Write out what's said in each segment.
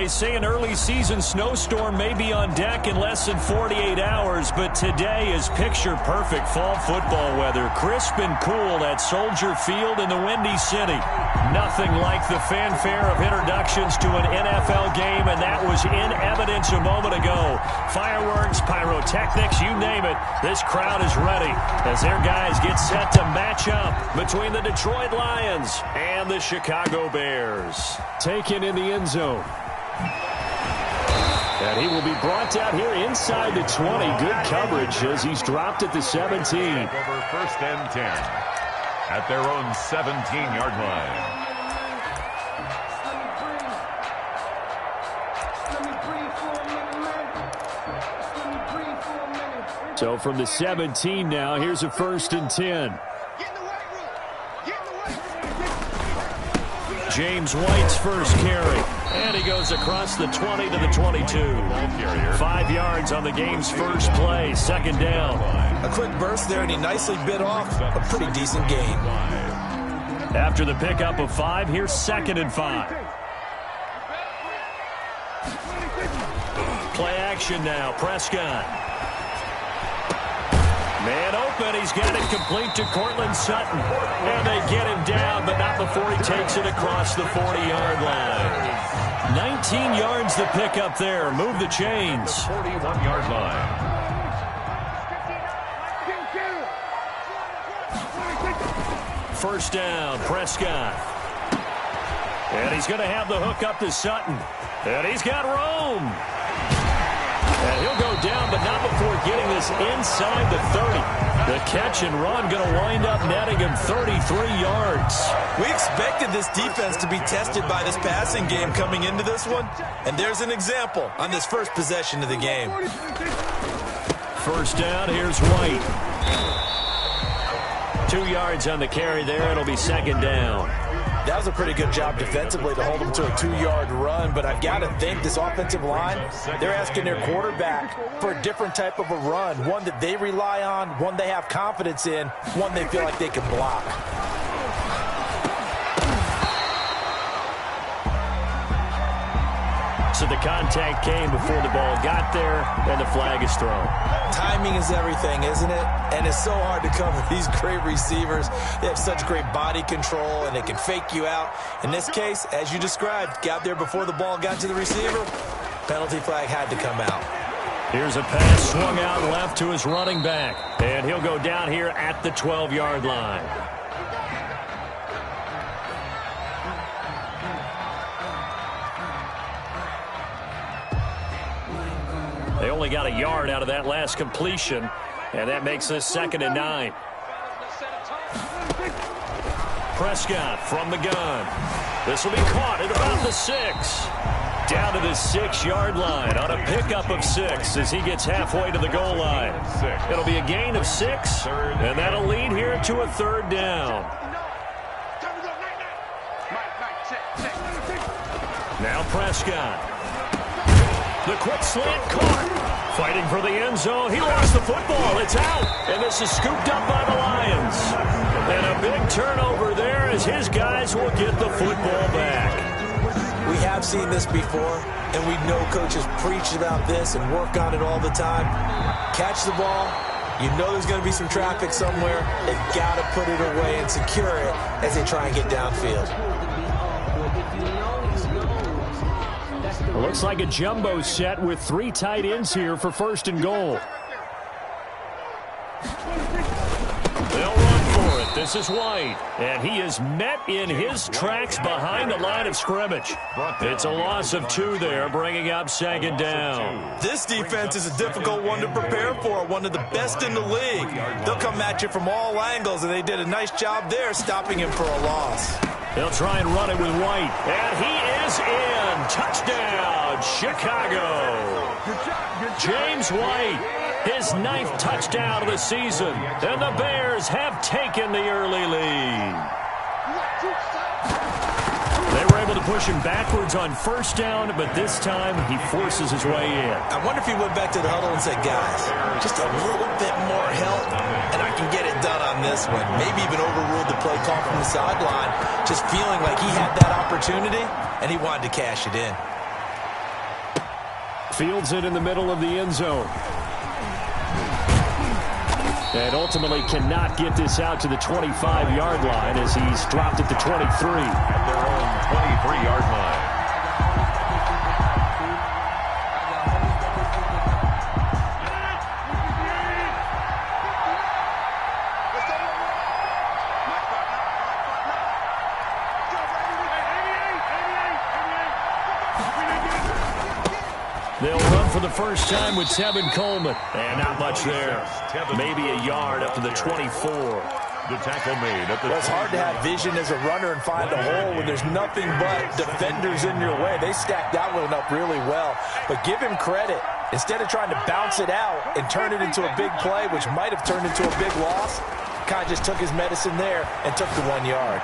they say an early season snowstorm may be on deck in less than 48 hours, but today is picture-perfect fall football weather. Crisp and cool at Soldier Field in the Windy City. Nothing like the fanfare of introductions to an NFL game, and that was in evidence a moment ago. Fireworks, pyrotechnics, you name it. This crowd is ready as their guys get set to match up between the Detroit Lions and the Chicago Bears. Taken in the end zone. And he will be brought down here inside the 20. Good coverage as he's dropped at the 17. Over first and 10 at their own 17-yard line. So from the 17 now, here's a first and 10. James White's first carry. And he goes across the 20 to the 22. 5 yards on the game's first play. Second down. A quick burst there, and he nicely bit off a pretty decent gain. After the pickup of 5, here's second and 5. Play action now. Prescott. Man open, he's got it complete to Cortland Sutton. And they get him down, but not before he takes it across the 40-yard line. 19 yards to pick up there. Move the chains. 41-yard line. First down, Prescott. And he's going to have the hook up to Sutton. And he's got room. And he'll go down, but not before getting this inside the 30. The catch and run going to wind up netting him 33 yards. We expected this defense to be tested by this passing game coming into this one. And there's an example on this first possession of the game. First down, here's White. 2 yards on the carry there. It'll be second down. That was a pretty good job defensively to hold them to a 2-yard run, but I've got to think this offensive line, they're asking their quarterback for a different type of a run, one that they rely on, one they have confidence in, one they feel like they can block. So the contact came before the ball got there, and the flag is thrown. Timing is everything, isn't it? And it's so hard to cover these great receivers. They have such great body control, and they can fake you out. In this case, as you described, got there before the ball got to the receiver. Penalty flag had to come out. Here's a pass swung out left to his running back, and he'll go down here at the 12-yard line. They only got a yard out of that last completion, and that makes this second and 9. Prescott from the gun. This will be caught at about the 6. Down to the 6-yard line on a pickup of 6 as he gets halfway to the goal line. It'll be a gain of 6, and that'll lead here to a third down. Now Prescott. The quick slant caught. Fighting for the end zone. He lost the football. It's out. And this is scooped up by the Lions. And a big turnover there as his guys will get the football back. We have seen this before, and we know coaches preach about this and work on it all the time. Catch the ball. You know there's going to be some traffic somewhere. They've got to put it away and secure it as they try and get downfield. Looks like a jumbo set with 3 tight ends here for first and goal. They'll run for it. This is White. And he is met in his tracks behind the line of scrimmage. It's a loss of 2 there, bringing up second down. This defense is a difficult one to prepare for, one of the best in the league. They'll come at you from all angles, and they did a nice job there stopping him for a loss. They'll try and run it with White. And he is in. Touchdown, Chicago. James White, his 9th touchdown of the season. And the Bears have taken the early lead. They were able to push him backwards on first down, but this time he forces his way in. I wonder if he went back to the huddle and said, guys, just a little bit more help, and I can get it done on this one. Maybe even overruled the play call from the sideline, just feeling like he had that opportunity, and he wanted to cash it in. Fields it in the middle of the end zone. And ultimately cannot get this out to the 25-yard line as he's dropped at the 23. At their own 23-yard line. They'll run for the first time with Tevin Coleman. And not much there. Maybe a yard up to the 24. The tackle made at the Well, it's hard to have vision as a runner and find a hole when there's nothing but defenders in your way. They stacked that one up really well. But give him credit. Instead of trying to bounce it out and turn it into a big play, which might have turned into a big loss, kind of just took his medicine there and took the 1 yard.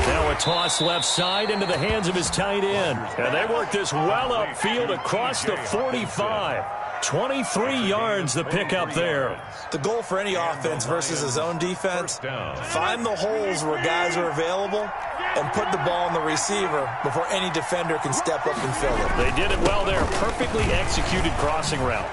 Now a toss left side into the hands of his tight end. And they work this well upfield across the 45. 23 yards the pick up there. The goal for any offense versus his own defense, find the holes where guys are available and put the ball on the receiver before any defender can step up and fill it. They did it well there. Perfectly executed crossing route.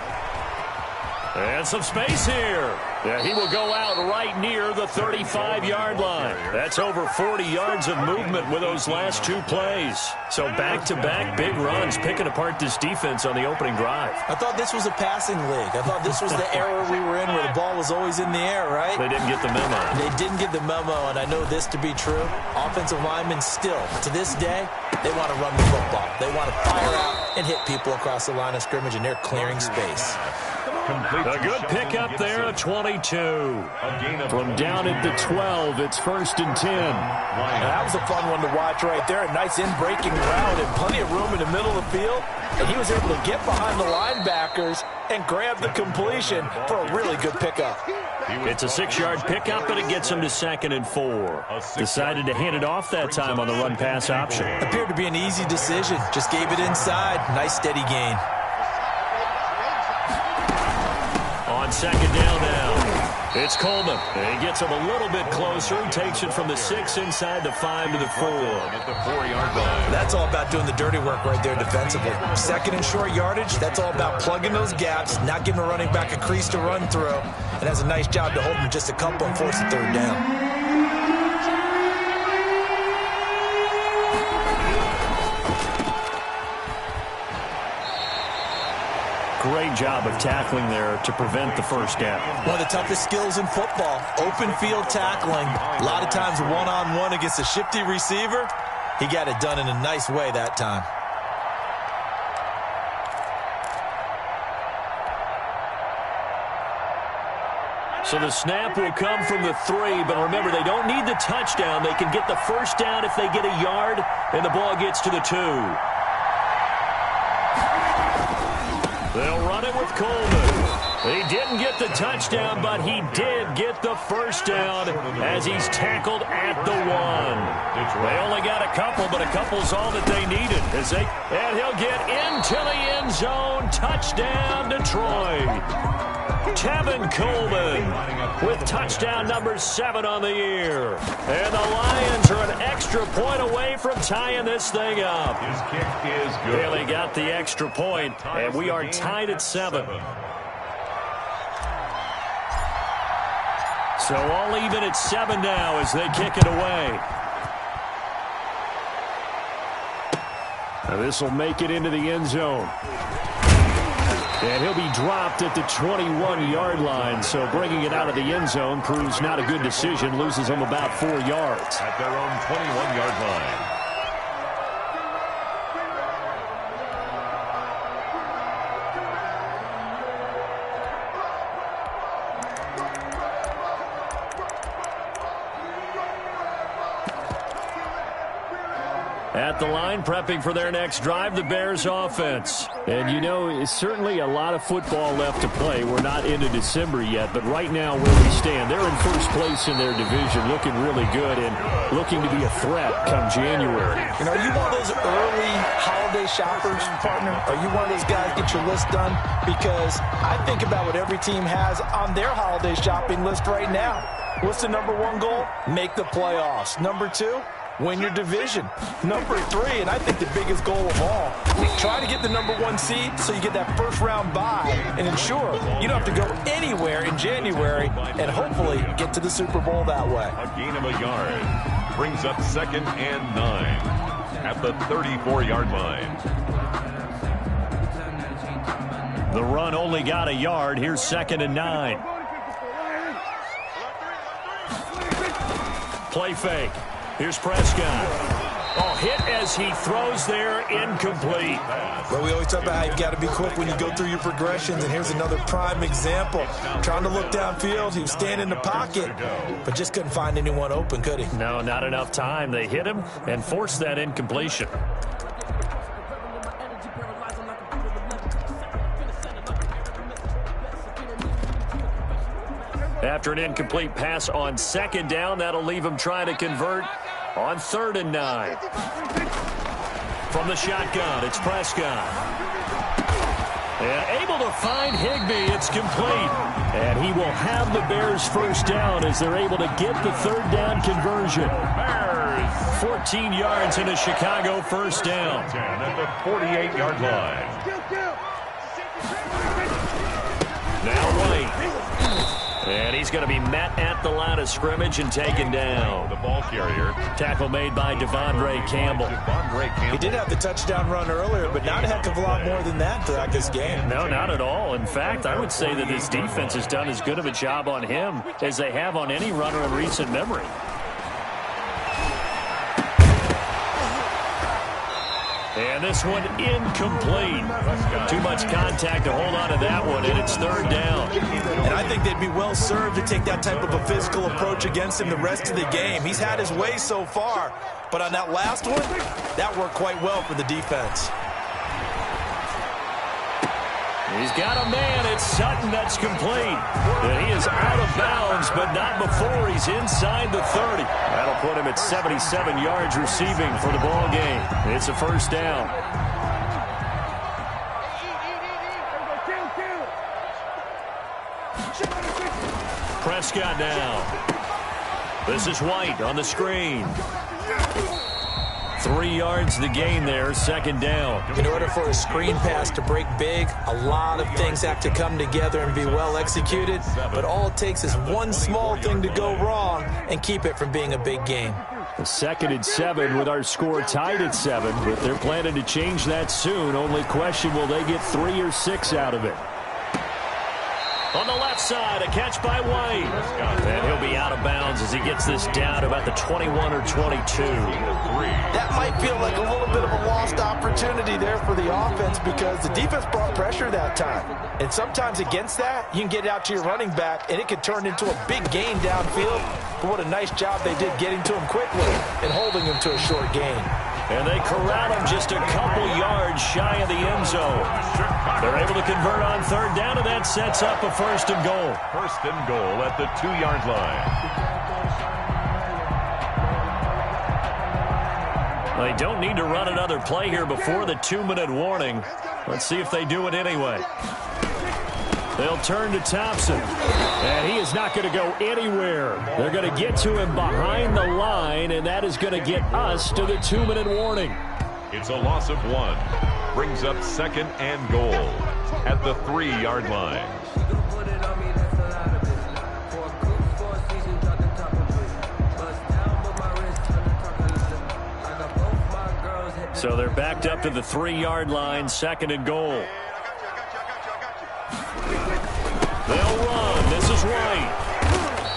And some space here. Yeah, he will go out right near the 35-yard line. That's over 40 yards of movement with those last two plays. So back-to-back big runs, picking apart this defense on the opening drive. I thought this was a passing league. I thought this was the era we were in where the ball was always in the air, right? They didn't get the memo. They didn't get the memo, and I know this to be true. Offensive linemen still, to this day, they want to run the football. They want to fire out and hit people across the line of scrimmage, and they're clearing space. A good pickup there at 22. From down at the 12, it's 1st and 10. That was a fun one to watch right there. A nice in-breaking route and plenty of room in the middle of the field. And he was able to get behind the linebackers and grab the completion for a really good pickup. It's a 6-yard pickup, and it gets him to 2nd and 4. Decided to hand it off that time on the run-pass option. Appeared to be an easy decision. Just gave it inside. Nice steady gain. On 2nd down now, it's Coleman. He gets him a little bit closer. He takes it from the 6 inside the 5 to the 4. At the 4-yard line. That's all about doing the dirty work right there defensively. 2nd and short yardage, that's all about plugging those gaps, not giving a running back a crease to run through, and has a nice job to hold him just a couple and force the 3rd down. Great job of tackling there to prevent the first down. One of the toughest skills in football, open field tackling. A lot of times one-on-one against a shifty receiver. He got it done in a nice way that time. So the snap will come from the 3, but remember, they don't need the touchdown. They can get the first down if they get a yard, and the ball gets to the 2. They'll run it with Coleman. He didn't get the touchdown, but he did get the first down as he's tackled at the 1. They only got a couple, but a couple's all that they needed. And he'll get into the end zone. Touchdown, Detroit. Tevin Coleman with touchdown number 7 on the year. And the Lions are an extra point away from tying this thing up. His kick is good. Really got the extra point, and we are tied at 7. So all even at 7 now as they kick it away. Now this will make it into the end zone. And he'll be dropped at the 21-yard line, so bringing it out of the end zone proves not a good decision, loses him about 4 yards. At their own 21-yard line. At the line, prepping for their next drive, the Bears offense. And you know, it's certainly a lot of football left to play. We're not into December yet, but right now where we stand, they're in first place in their division, looking really good and looking to be a threat come January. You know, are you one of those early holiday shoppers, partner? Are you one of those guys get your list done? Because I think about what every team has on their holiday shopping list right now. What's the number 1 goal? Make the playoffs. Number 2? win your division. Number 3, and I think the biggest goal of all, try to get the number 1 seed so you get that first-round bye and ensure you don't have to go anywhere in January and hopefully get to the Super Bowl that way. A gain of a yard brings up 2nd and 9 at the 34-yard line. The run only got a yard. Here's 2nd and 9. Play fake. Here's Prescott. Oh, hit as he throws there, incomplete. Well, we always talk about how you've got to be quick when you go through your progressions, and here's another prime example. Trying to look downfield, he was standing in the pocket, but just couldn't find anyone open, could he? No, not enough time. They hit him and forced that incompletion. After an incomplete pass on 2nd down, that'll leave him trying to convert on 3rd and 9. From the shotgun, it's Prescott. And able to find Higbee. It's complete. And he will have the Bears first down as they're able to get the 3rd down conversion. Bears 14 yards into Chicago first down. at the 48-yard line. Now White. And he's going to be met at the line of scrimmage and taken down. The ball carrier. Tackle made by Devondre Campbell. He did have the touchdown run earlier, but not a heck of a lot more than that throughout this game. No, not at all. In fact, I would say that this defense has done as good of a job on him as they have on any runner in recent memory. And this one incomplete. Too much contact to hold on to that one, and it's 3rd down. And I think they'd be well served to take that type of a physical approach against him the rest of the game. He's had his way so far, but on that last one, that worked quite well for the defense. He's got a man. It's Sutton that's complete. And he is out of bounds, but not before he's inside the 30. That'll put him at 77 yards receiving for the ball game. It's a first down. Prescott now. This is White on the screen. 3 yards the gain there, 2nd down. In order for a screen pass to break big, a lot of things have to come together and be well executed. But all it takes is one small thing to go wrong and keep it from being a big gain. 2nd and 7 with our score tied at 7, but they're planning to change that soon. Only question, will they get 3 or 6 out of it? On the left side, a catch by White. And he'll be out of bounds as he gets this down to about the 21 or 22. That might feel like a little bit of a lost opportunity there for the offense because the defense brought pressure that time. And sometimes against that, you can get it out to your running back, and it could turn into a big gain downfield. But what a nice job they did getting to him quickly and holding him to a short gain. And they corral him just a couple yards shy of the end zone. They're able to convert on 3rd down, and that sets up a 1st and goal. 1st and goal at the 2-yard line. They don't need to run another play here before the 2-minute warning. Let's see if they do it anyway. They'll turn to Thompson, and he is not going to go anywhere. They're going to get to him behind the line, and that is going to get us to the 2-minute warning. It's a loss of 1. Brings up 2nd and goal at the 3-yard line. So they're backed up to the 3-yard line, 2nd and goal. They'll run. This is White.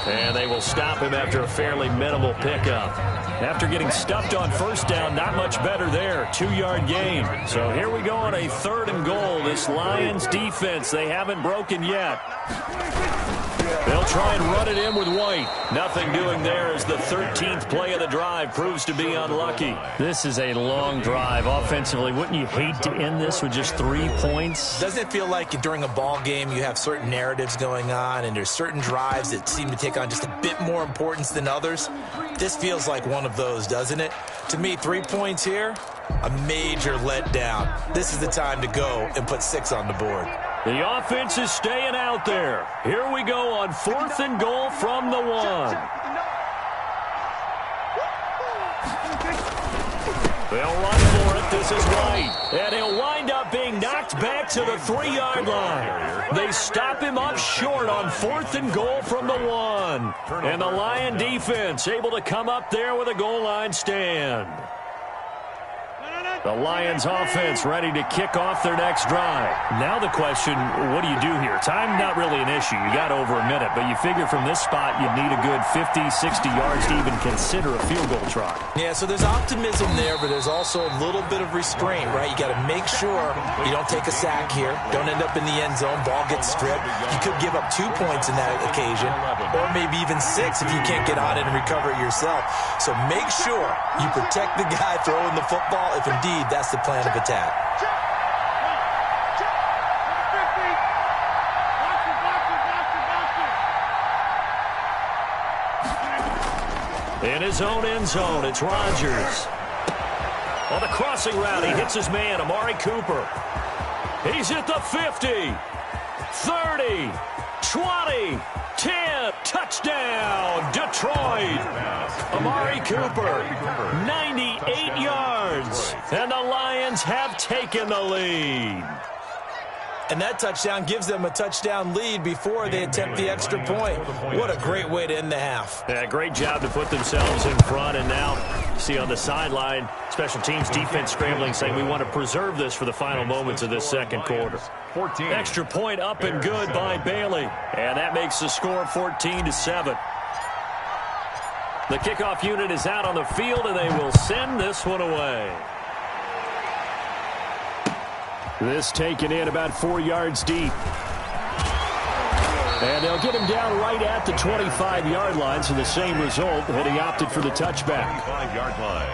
And they will stop him after a fairly minimal pickup. After getting stuffed on 1st down, not much better there. 2-yard gain. So here we go on a 3rd and goal. This Lions defense, they haven't broken yet. They'll try and run it in with White. Nothing doing there as the 13th play of the drive proves to be unlucky. This is a long drive offensively. Wouldn't you hate to end this with just 3 points? Doesn't it feel like during a ball game you have certain narratives going on and there's certain drives that seem to take on just a bit more importance than others? This feels like one of those, doesn't it? To me, 3 points here, a major letdown. This is the time to go and put 6 on the board. The offense is staying out there. Here we go on 4th and goal from the 1. They'll run for it. This is White. And he'll wind up being knocked back to the 3-yard line. They stop him up short on 4th and goal from the 1. And the Lion defense able to come up there with a goal line stand. The Lions offense ready to kick off their next drive. Now the question, what do you do here? Time not really an issue. You got over a minute, but you figure from this spot you need a good 50, 60 yards to even consider a field goal try. Yeah, so there's optimism there, but there's also a little bit of restraint, right? You got to make sure you don't take a sack here. Don't end up in the end zone. Ball gets stripped. You could give up 2 points in that occasion, or maybe even 6 if you can't get on it and recover it yourself. So make sure you protect the guy throwing the football if indeed that's the plan of attack. In his own end zone, it's Rodgers. On the crossing route, he hits his man, Amari Cooper. He's at the 50, 30, 20, 10, touchdown, Detroit. Amari Cooper, 98 yards, and the Lions have taken the lead. And that touchdown gives them a touchdown lead before they attempt the extra point. What a great way to end the half. Yeah, great job to put themselves in front, and now see on the sideline, special teams defense scrambling, saying we want to preserve this for the final moments of this second quarter. 14. Extra point up and good by Bailey, and that makes the score 14-7. The kickoff unit is out on the field, and they will send this one away. This taken in about 4 yards deep. And they'll get him down right at the 25-yard line, so the same result, and he opted for the touchback. 5-yard line.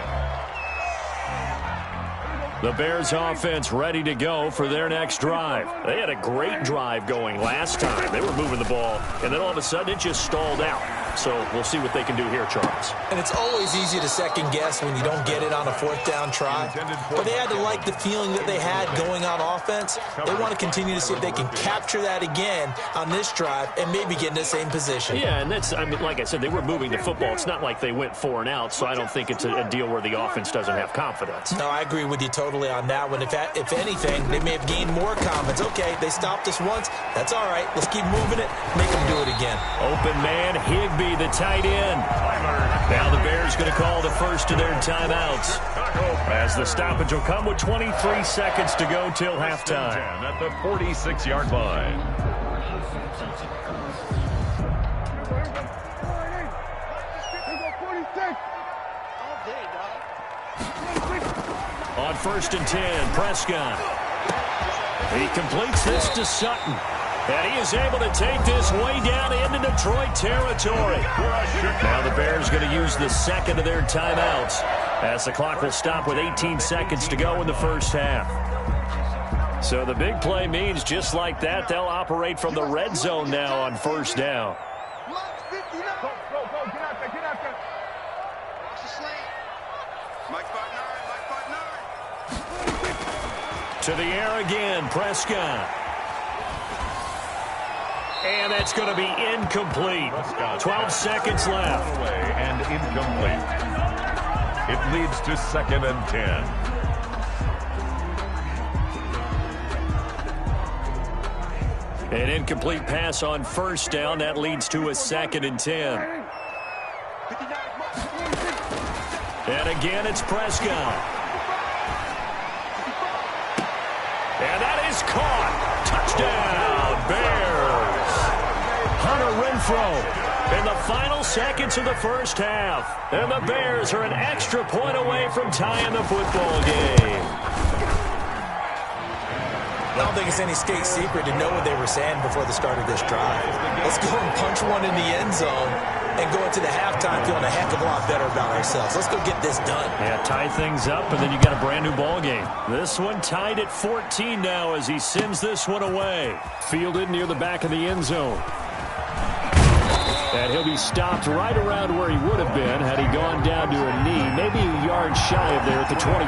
The Bears offense ready to go for their next drive. They had a great drive going last time. They were moving the ball, and then all of a sudden it just stalled out. So we'll see what they can do here, Charles. And it's always easy to second guess when you don't get it on a 4th down try. But they had to like the feeling that they had going on offense. They want to continue to see if they can capture that again on this drive and maybe get in the same position. Yeah, and that's, I mean, like I said, they were moving the football. It's not like they went 4 and out, so I don't think it's a deal where the offense doesn't have confidence. No, I agree with you totally on that one. If anything, they may have gained more confidence. Okay, they stopped us once. That's all right. Let's keep moving it. Make them do it again. Open man, Higbee, the tight end. Now the Bears going to call the first of their timeouts, as the stoppage will come with 23 seconds to go till halftime. At the 46-yard line. On 1st and 10, Prescott. He completes this to Sutton. And he is able to take this way down into Detroit territory. Now the Bears going to use the second of their timeouts, as the clock will stop with 18 seconds to go in the first half. So the big play means just like that, they'll operate from the red zone now on 1st down. To the air again, Prescott. And that's going to be incomplete. 12 seconds left. And incomplete. It leads to 2nd and 10. An incomplete pass on 1st down. That leads to a 2nd and 10. And again, it's Prescott. And that is caught. Touchdown, Bears. Hunter Renfrow in the final seconds of the first half. And the Bears are an extra point away from tying the football game. I don't think it's any state secret to know what they were saying before the start of this drive. Let's go and punch one in the end zone and go into the halftime feeling a heck of a lot better about ourselves. Let's go get this done. Yeah, tie things up, and then you got a brand new ball game. This one tied at 14 now as he sends this one away. Fielded near the back of the end zone. And he'll be stopped right around where he would have been had he gone down to a knee, maybe a yard shy of there at the 24.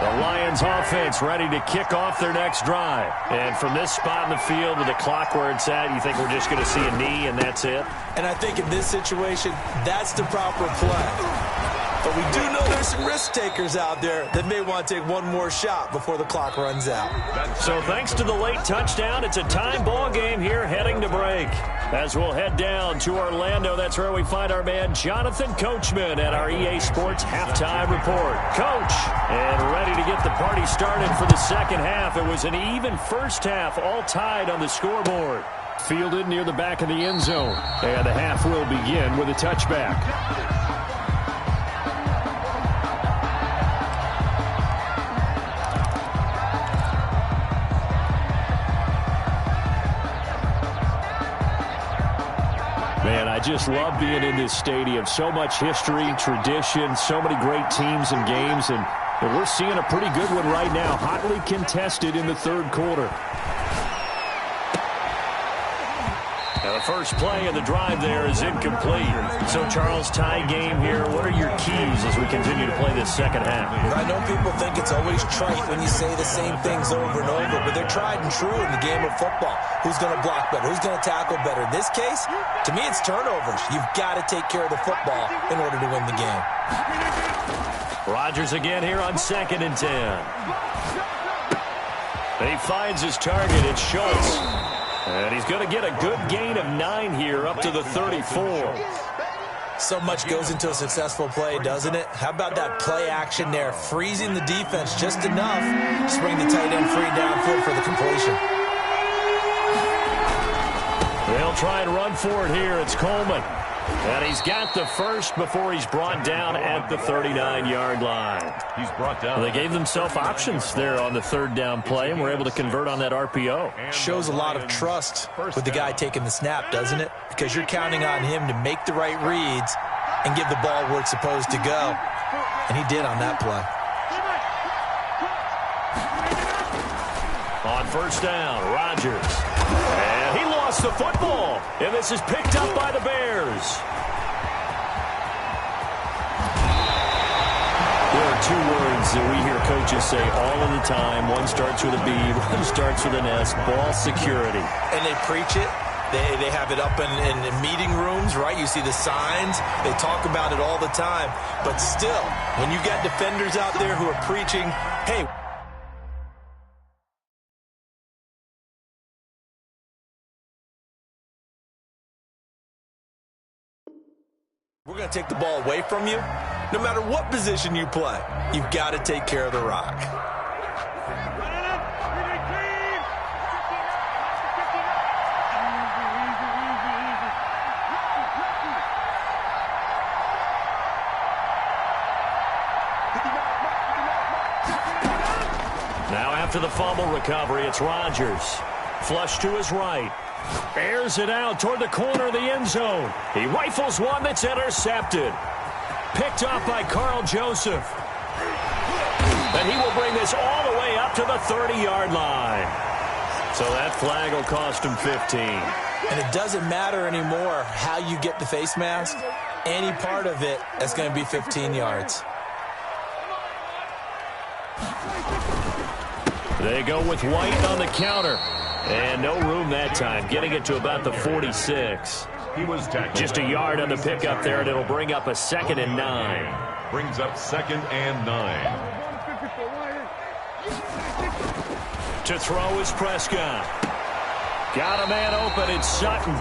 The Lions offense ready to kick off their next drive. And from this spot in the field with the clock where it's at, you think we're just going to see a knee and that's it? And I think in this situation, that's the proper play. But we do know there's some risk takers out there that may want to take one more shot before the clock runs out. So thanks to the late touchdown, it's a time ball game here heading to break. As we'll head down to Orlando, that's where we find our man Jonathan Coachman at our EA Sports Halftime Report. Coach, and ready to get the party started for the second half. It was an even first half, all tied on the scoreboard. Fielded near the back of the end zone. And the half will begin with a touchback. Man, I just love being in this stadium. So much history, tradition, so many great teams and games, and we're seeing a pretty good one right now, hotly contested in the third quarter. Now the first play of the drive there is incomplete. So, Charles, tie game here. What are your keys as we continue to play this second half? I know people think it's always trite when you say the same things over and over, but they're tried and true in the game of football. Who's going to block better? Who's going to tackle better? In this case, to me, it's turnovers. You've got to take care of the football in order to win the game. Rodgers again here on 2nd and 10. And he finds his target. It's Schultz. And he's going to get a good gain of 9 here up to the 34. So much goes into a successful play, doesn't it? How about that play action there? Freezing the defense just enough to bring the tight end free downfield for the completion. They'll try and run for it here. It's Coleman. And he's got the first before he's brought down at the 39-yard line. He's brought down. Well, they gave themselves options there on the third down play, and were able to convert on that RPO. Shows a lot of trust with the guy taking the snap, doesn't it? Because you're counting on him to make the right reads and give the ball where it's supposed to go. And he did on that play. On first down, Rodgers. And he lost the football. And this is picked up by the Bears. There are two words that we hear coaches say all of the time. One starts with a B, one starts with an S. Ball security. And they preach it. They have it up in meeting rooms, right? You see the signs. They talk about it all the time. But still, when you got defenders out there who are preaching, hey, we're going to take the ball away from you. No matter what position you play, you've got to take care of the rock. Now after the fumble recovery, it's Rodgers. Flush to his right. Airs it out toward the corner of the end zone. He rifles one that's intercepted. Picked off by Carl Joseph. And he will bring this all the way up to the 30-yard line. So that flag will cost him 15. And it doesn't matter anymore how you get the face mask. Any part of it, that's going to be 15 yards. They go with White on the counter. And no room that time, getting it to about the 46. He was tackled. Just a yard on the pickup there, and it'll bring up a 2nd and 9. Brings up 2nd and 9. To throw is Prescott. Got a man open, it's Sutton.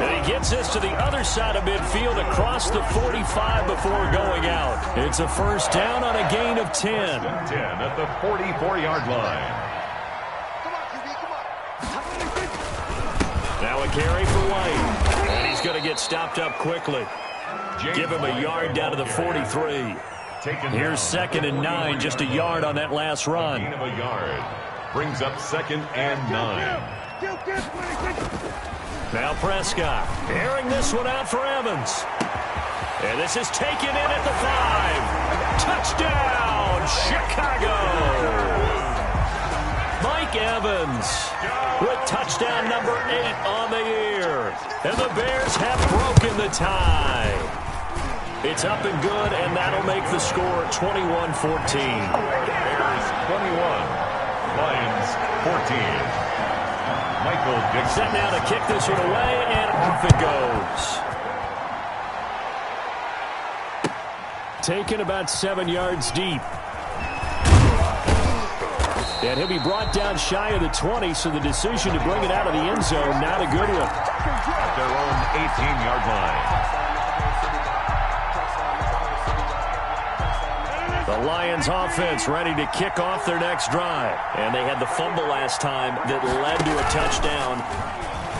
And he gets this to the other side of midfield across the 45 before going out. It's a first down on a gain of 10. 10 at the 44-yard line. Now a carry for White. And he's going to get stopped up quickly. Give him a yard down to the 43. Here's 2nd and 9, just a yard on that last run. Gain of a yard. Brings up 2nd and 9. Now Prescott airing this one out for Evans. And this is taken in at the 5. Touchdown, Chicago. Mike Evans with touchdown number 8 on the year. And the Bears have broken the tie. It's up and good, and that'll make the score 21-14. Bears 21, Lions 14. Michael Dixon. Set now to kick this one away, and off it goes. taken about 7 yards deep. And he'll be brought down shy of the 20, so the decision to bring it out of the end zone, not a good one. At their own 18-yard line. The Lions offense ready to kick off their next drive. And they had the fumble last time that led to a touchdown.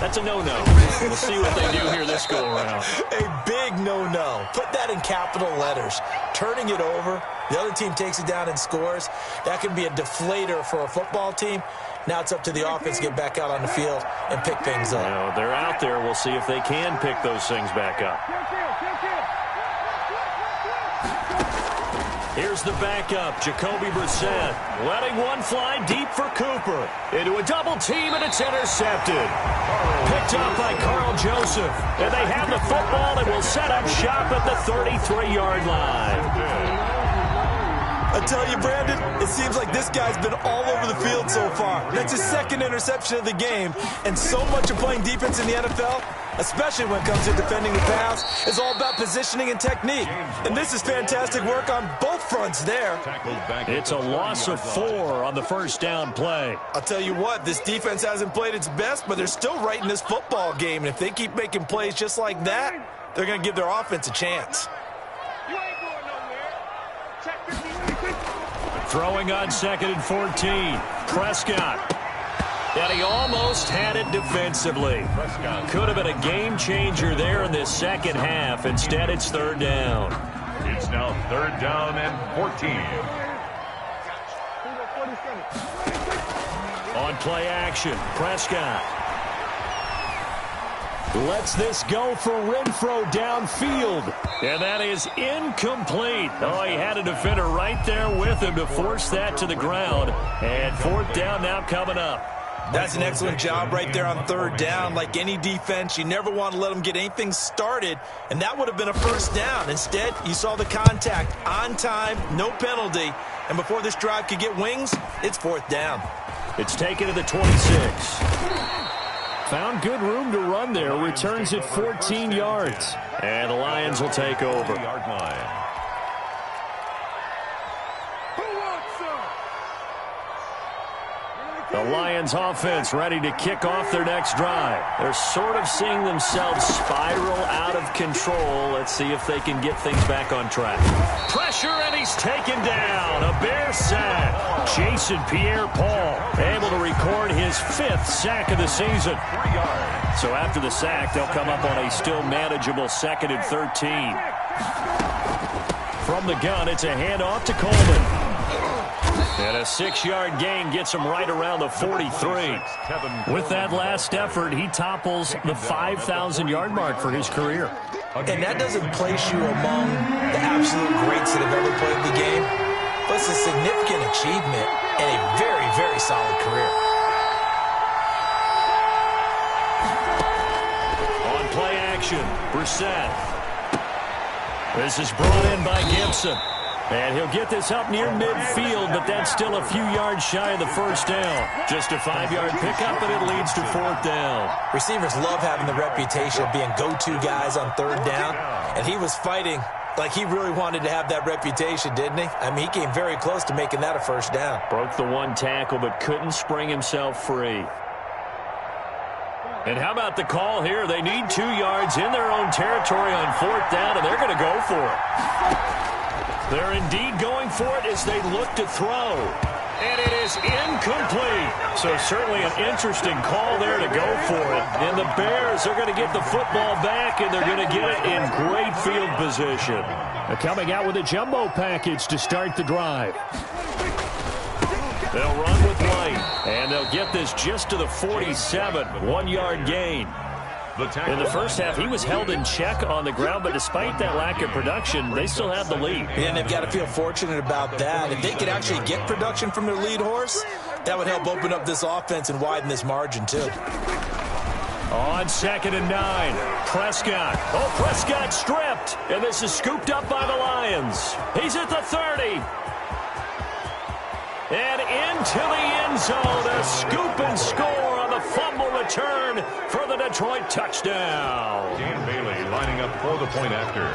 That's a no-no. We'll see what they do here this go-around. A big no-no. Put that in capital letters. Turning it over, the other team takes it down and scores. That can be a deflator for a football team. Now it's up to the offense to get back out on the field and pick things up. Well, they're out there. We'll see if they can pick those things back up. Here's the backup, Jacoby Brissett, letting one fly deep for Cooper. Into a double team, and it's intercepted. Picked up by Carl Joseph. And they have the football and will set up shop at the 33-yard line. I tell you, Brandon, it seems like this guy's been all over the field so far. That's his second interception of the game. And so much of playing defense in the NFL, especially when it comes to defending the pass, is all about positioning and technique. And this is fantastic work on both fronts there. It's a loss of 4 on the first down play. I'll tell you what, this defense hasn't played its best, but they're still right in this football game. And if they keep making plays just like that, they're going to give their offense a chance. Throwing on 2nd and 14. Prescott. And he almost had it defensively. Could have been a game changer there in this second half. Instead, it's 3rd down. It's now 3rd down and 14. On play action, Prescott lets this go for Renfro downfield. And that is incomplete. Oh, he had a defender right there with him to force that to the ground. And 4th down now coming up. That's an excellent job right there on 3rd down. Like any defense, you never want to let them get anything started. And that would have been a 1st down. Instead, you saw the contact on time, no penalty. And before this drive could get wings, it's 4th down. It's taken to the 26. Found good room to run there. Returns it 14 yards. And the Lions will take over. The Lions offense ready to kick off their next drive. They're sort of seeing themselves spiral out of control. Let's see if they can get things back on track. Pressure, and he's taken down. A Bear sack. Jason Pierre-Paul able to record his 5th sack of the season. 3 yards. So after the sack, they'll come up on a still manageable 2nd and 13. From the gun, it's a handoff to Coleman. And a 6-yard gain gets him right around the 43. With that last effort, he topples the 5,000-yard mark for his career. And that doesn't place you among the absolute greats that have ever played the game, but it's a significant achievement and a very, very solid career. On play action, Brissett. This is brought in by Gibson. And he'll get this up near midfield, but that's still a few yards shy of the 1st down. Just a 5-yard pickup, and it leads to 4th down. Receivers love having the reputation of being go-to guys on 3rd down, and he was fighting like he really wanted to have that reputation, didn't he? I mean, he came very close to making that a 1st down. Broke the 1 tackle, but couldn't spring himself free. And how about the call here? They need 2 yards in their own territory on 4th down, and they're going to go for it. They're indeed going for it as they look to throw. And it is incomplete. So certainly an interesting call there to go for it. And the Bears are going to get the football back, and they're going to get it in great field position. They're coming out with a jumbo package to start the drive. They'll run with White, and they'll get this just to the 47, 1-yard gain. In the first half, he was held in check on the ground, but despite that lack of production, they still have the lead. And they've got to feel fortunate about that. If they could actually get production from their lead horse, that would help open up this offense and widen this margin, too. On 2nd and 9, Prescott. Oh, Prescott stripped, and this is scooped up by the Lions. He's at the 30. And into the end zone, a scoop and score on the fumble return for the Detroit touchdown. Dan Bailey lining up for the point after.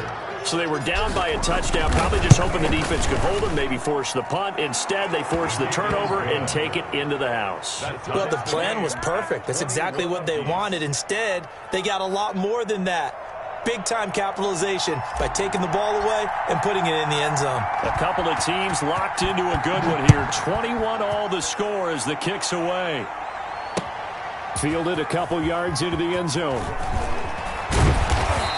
So they were down by a touchdown, probably just hoping the defense could hold them, maybe force the punt. Instead, they forced the turnover and take it into the house. Well, the plan was perfect. That's exactly what they wanted. Instead, they got a lot more than that. Big-time capitalization by taking the ball away and putting it in the end zone. A couple of teams locked into a good one here. 21 all the score as the kick's away. Fielded a couple yards into the end zone.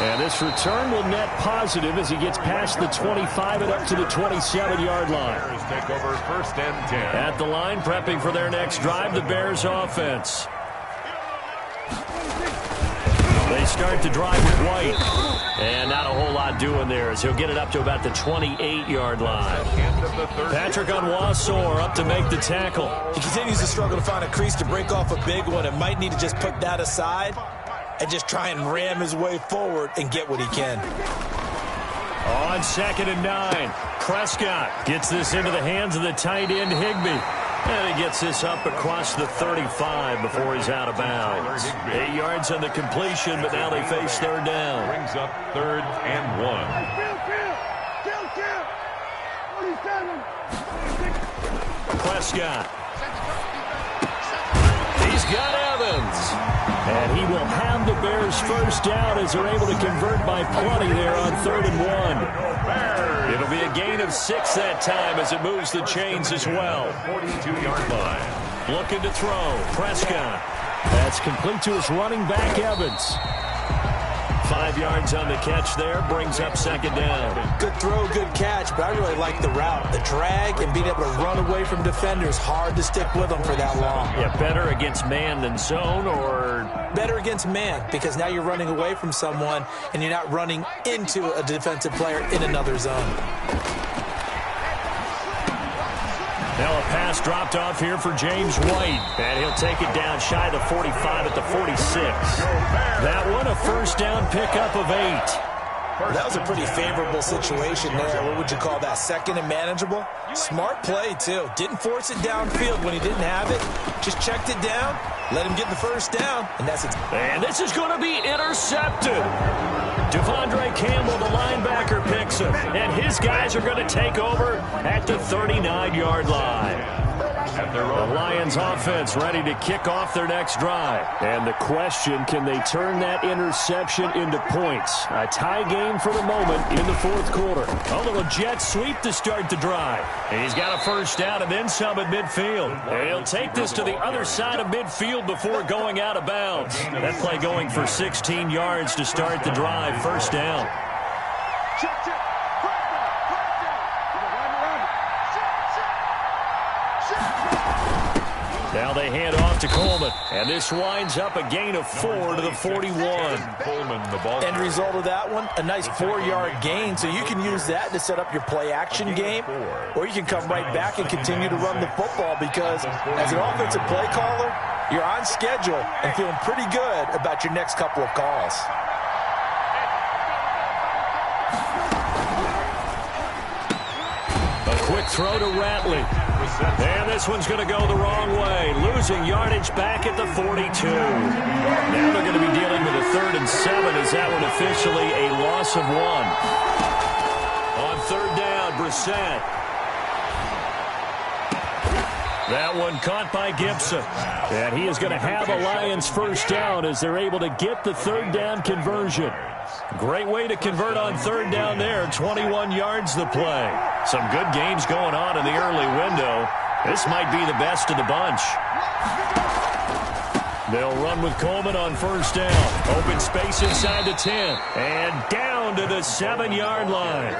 And this return will net positive as he gets past the 25 and up to the 27-yard line. Bears take over 1st and 10. At the line, prepping for their next drive, the Bears offense. They start the drive with White. And not a whole lot doing there as he'll get it up to about the 28-yard line. Patrick Onwuasor up to make the tackle. He continues to struggle to find a crease to break off a big one and might need to just put that aside and just try and ram his way forward and get what he can. On 2nd and 9, Prescott gets this into the hands of the tight end Higbee. And he gets this up across the 35 before he's out of bounds. 8 yards on the completion, but now they face 3rd down. Brings up 3rd and 1. Prescott. He's got Evans. And he will have the Bears 1st down as they're able to convert by plenty there on 3rd and 1. It'll be a gain of 6 that time as it moves the chains as well. 42-yard line. Looking to throw. Prescott. That's complete to his running back, Evans. 5 yards on the catch there, brings up 2nd down. Good throw, good catch, but I really like the route. The drag and being able to run away from defenders, hard to stick with them for that long. Yeah, better against man than zone, or? Better against man, because now you're running away from someone and you're not running into a defensive player in another zone. Now a pass dropped off here for James White. And he'll take it down shy of the 45 at the 46. That one a 1st down pickup of 8. That was a pretty favorable situation there. What would you call that? 2nd and manageable? Smart play, too. Didn't force it downfield when he didn't have it. Just checked it down, let him get the 1st down, and that's it. And this is going to be intercepted. Devondre Campbell, the linebacker, picks him. And his guys are going to take over at the 39-yard line. The Lions offense ready to kick off their next drive. And the question, can they turn that interception into points? A tie game for the moment in the 4th quarter. A little jet sweep to start the drive. He's got a 1st down and then some at midfield. And he'll take this to the other side of midfield before going out of bounds. That play going for 16 yards to start the drive. 1st down. Now they hand off to Coleman. And this winds up a gain of 4 to the 41. Coleman, the ball. End result of that one, a nice 4-yard gain. So you can use that to set up your play-action game, or you can come right back and continue to run the football because as an offensive play caller, you're on schedule and feeling pretty good about your next couple of calls. A quick throw to Ratley. And this one's going to go the wrong way. Losing yardage back at the 42. Now they're going to be dealing with a 3rd and 7 as that one officially a loss of 1. On 3rd down, Brissett. That one caught by Gibson. And he is going to have a Lions 1st down as they're able to get the 3rd down conversion. Great way to convert on 3rd down there. 21 yards the play. Some good games going on in the early window. This might be the best of the bunch. They'll run with Coleman on 1st down. Open space inside the 10. And down to the 7-yard line.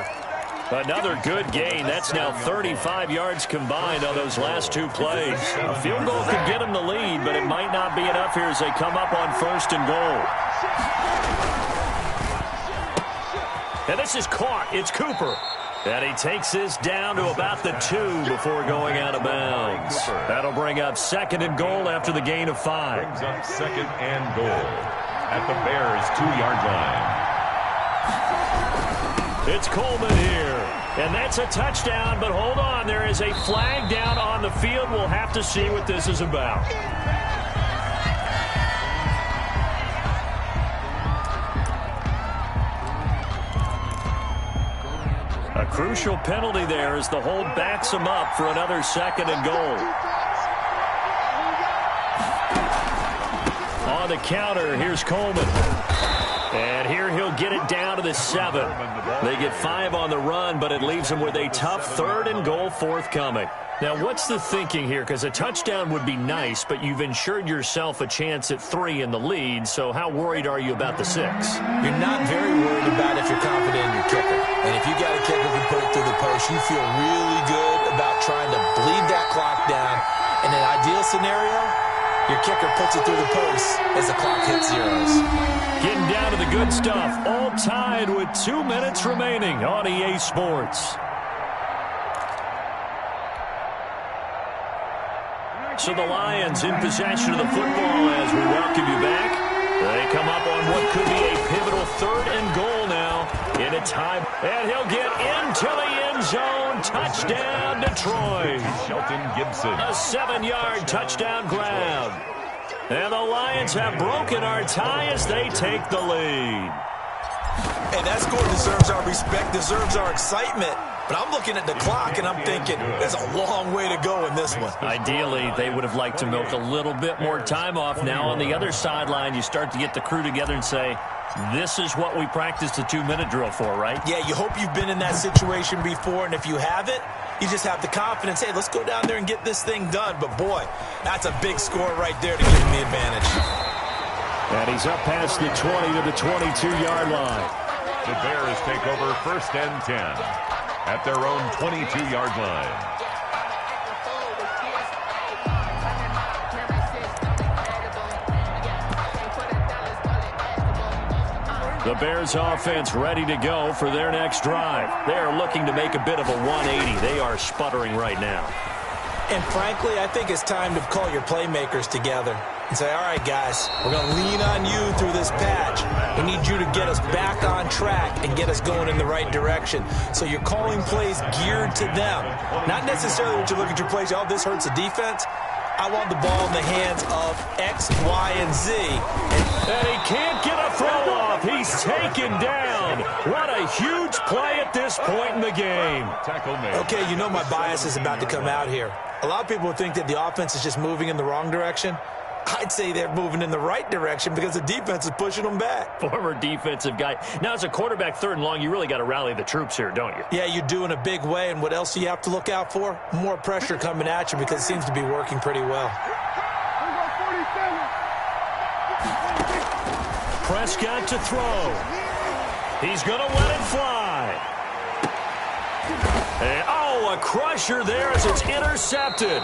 Another good gain. That's now 35 yards combined on those last 2 plays. A field goal could get them the lead, but it might not be enough here as they come up on 1st and goal. And this is caught. It's Cooper. And he takes this down to about the 2 before going out of bounds. That'll bring up 2nd and goal after the gain of 5. Brings up 2nd and goal at the Bears' 2-yard line. It's Coleman here. And that's a touchdown, but hold on. There is a flag down on the field. We'll have to see what this is about. crucial penalty there as the hold backs him up for another 2nd and goal. On the counter, here's Coleman. And here he'll get it down to the 7. They get 5 on the run, but it leaves them with a tough 3rd and goal forthcoming. Now, what's the thinking here? Because a touchdown would be nice, but you've ensured yourself a chance at 3 in the lead, so how worried are you about the 6? You're not very worried about if you're confident in your kicker. And if you got a kicker who can put it through the post, you feel really good about trying to bleed that clock down. In an ideal scenario, your kicker puts it through the post as the clock hits zeros. Getting down to the good stuff, all tied with 2 minutes remaining on EA Sports. So the Lions in possession of the football as we welcome you back. They come up on what could be a pivotal 3rd and goal now in a time. And he'll get into the end zone. Touchdown, Detroit. Shelton Gibson. A 7-yard touchdown grab. And the Lions have broken our tie as they take the lead. Hey, that score deserves our respect, deserves our excitement. But I'm looking at the clock, and I'm thinking there's a long way to go in this one. Ideally, they would have liked to milk a little bit more time off. Now on the other sideline, you start to get the crew together and say, this is what we practiced a 2-minute drill for, right? Yeah, you hope you've been in that situation before, and if you haven't, you just have the confidence, hey, let's go down there and get this thing done. But, boy, that's a big score right there to give him the advantage. And he's up past the 20 to the 22-yard line. The Bears take over 1st and 10 at their own 22-yard line. The Bears offense ready to go for their next drive. They are looking to make a bit of a 180. They are sputtering right now. And frankly, I think it's time to call your playmakers together and say, all right, guys, we're going to lean on you through this patch. We need you to get us back on track and get us going in the right direction. So you're calling plays geared to them. Not necessarily what you look at your plays, oh, this hurts the defense. I want the ball in the hands of X, Y, and Z. And he can't get a throw off. He's taken down. What a huge play at this point in the game. Tackle made. Okay, you know my bias is about to come out here. A lot of people think that the offense is just moving in the wrong direction. I'd say they're moving in the right direction because the defense is pushing them back. Former defensive guy. Now, as a quarterback 3rd and long, you really got to rally the troops here, don't you? Yeah, you do in a big way. And what else do you have to look out for? More pressure coming at you because it seems to be working pretty well. Prescott to throw. He's going to let it fly. And, oh, a crusher there as it's intercepted.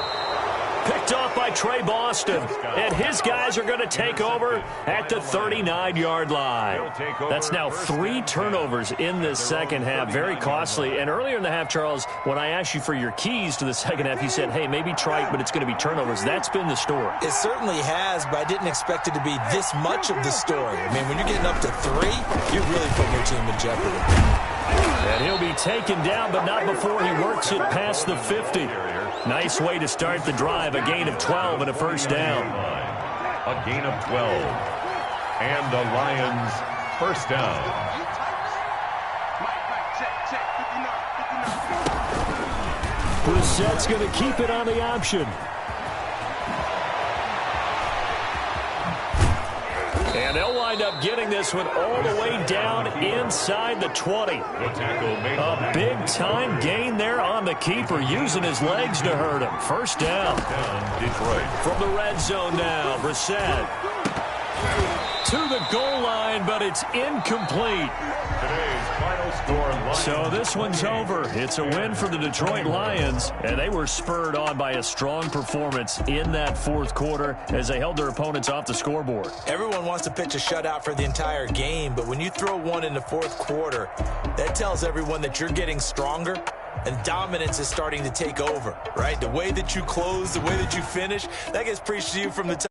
Picked off by Trey Boston. And his guys are going to take over at the 39-yard line. That's now 3 turnovers in this second half. Very costly. And earlier in the half, Charles, when I asked you for your keys to the second half, you said, hey, maybe try it, but it's going to be turnovers. That's been the story. It certainly has, but I didn't expect it to be this much of the story. I mean, when you're getting up to 3, you're really putting your team in jeopardy. And he'll be taken down, but not before he works it past the 50. Nice way to start the drive. A gain of 12 and a first down. A gain of 12. And the Lions first down. Brissett's going to keep it on the option. And they'll wind up getting this one all the way down inside the 20. A big-time gain there on the keeper, using his legs to hurt him. First down. Detroit. From the red zone now, Brissett to the goal line, but it's incomplete. Today's final score. So this one's over. It's a win for the Detroit Lions, and they were spurred on by a strong performance in that 4th quarter as they held their opponents off the scoreboard. Everyone wants to pitch a shutout for the entire game, but when you throw one in the 4th quarter, that tells everyone that you're getting stronger and dominance is starting to take over, right? The way that you close, the way that you finish, that gets preached to you from the top.